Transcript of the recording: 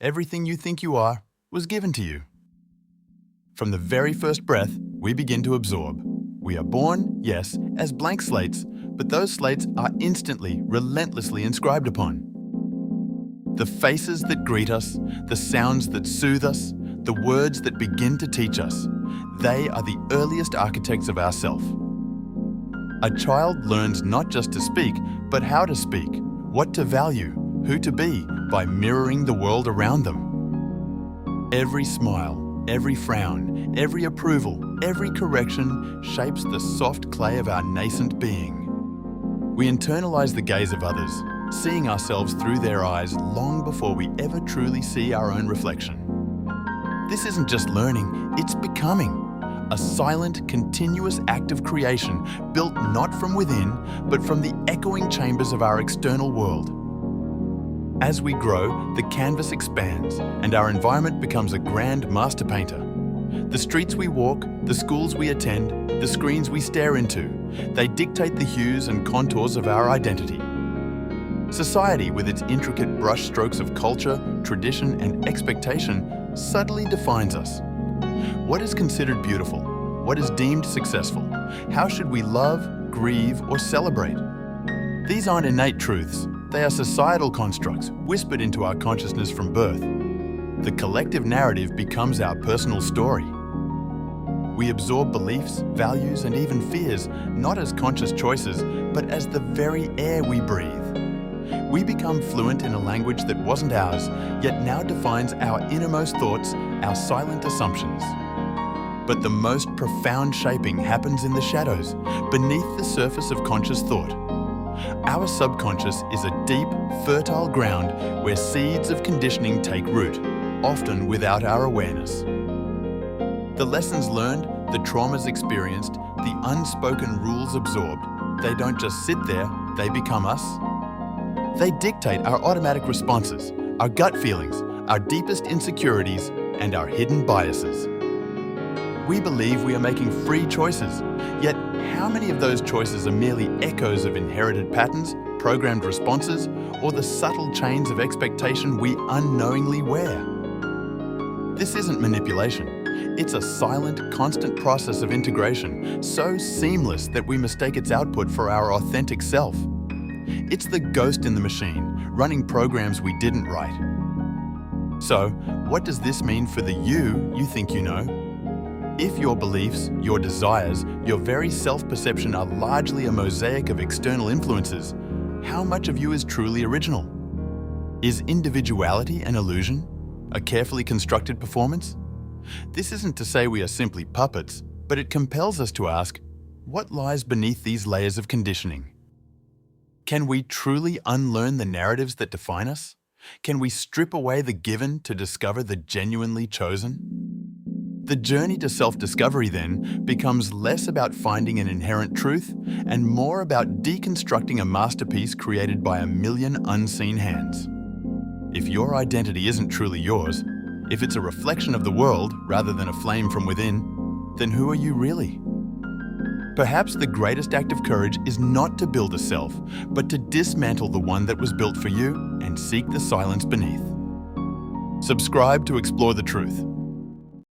everything you think you are was given to you. From the very first breath, we begin to absorb. We are born, yes, as blank slates, but those slates are instantly, relentlessly inscribed upon. The faces that greet us, the sounds that soothe us, the words that begin to teach us, they are the earliest architects of ourself. A child learns not just to speak, but how to speak, what to value, who to be, by mirroring the world around them. Every smile, every frown, every approval, every correction shapes the soft clay of our nascent being. We internalize the gaze of others, seeing ourselves through their eyes long before we ever truly see our own reflection. This isn't just learning, it's becoming. A silent, continuous act of creation built not from within, but from the echoing chambers of our external world. As we grow, the canvas expands and our environment becomes a grand master painter. The streets we walk, the schools we attend, the screens we stare into, they dictate the hues and contours of our identity. Society, with its intricate brushstrokes of culture, tradition, and expectation, subtly defines us. What is considered beautiful? What is deemed successful? How should we love, grieve, or celebrate? These aren't innate truths. They are societal constructs whispered into our consciousness from birth. The collective narrative becomes our personal story. We absorb beliefs, values, and even fears, not as conscious choices, but as the very air we breathe. We become fluent in a language that wasn't ours, yet now defines our innermost thoughts, our silent assumptions. But the most profound shaping happens in the shadows, beneath the surface of conscious thought. Our subconscious is a deep, fertile ground where seeds of conditioning take root, often without our awareness. The lessons learned, the traumas experienced, the unspoken rules absorbed, they don't just sit there, they become us. They dictate our automatic responses, our gut feelings, our deepest insecurities, and our hidden biases. We believe we are making free choices, yet how many of those choices are merely echoes of inherited patterns, programmed responses, or the subtle chains of expectation we unknowingly wear? This isn't manipulation. It's a silent, constant process of integration, so seamless that we mistake its output for our authentic self. It's the ghost in the machine, running programs we didn't write. So, what does this mean for the you think you know? If your beliefs, your desires, your very self-perception are largely a mosaic of external influences, how much of you is truly original? Is individuality an illusion? A carefully constructed performance? This isn't to say we are simply puppets, but it compels us to ask, what lies beneath these layers of conditioning? Can we truly unlearn the narratives that define us? Can we strip away the given to discover the genuinely chosen? The journey to self-discovery then becomes less about finding an inherent truth and more about deconstructing a masterpiece created by a million unseen hands. If your identity isn't truly yours, if it's a reflection of the world rather than a flame from within, then who are you really? Perhaps the greatest act of courage is not to build a self, but to dismantle the one that was built for you and seek the silence beneath. Subscribe to explore the truth.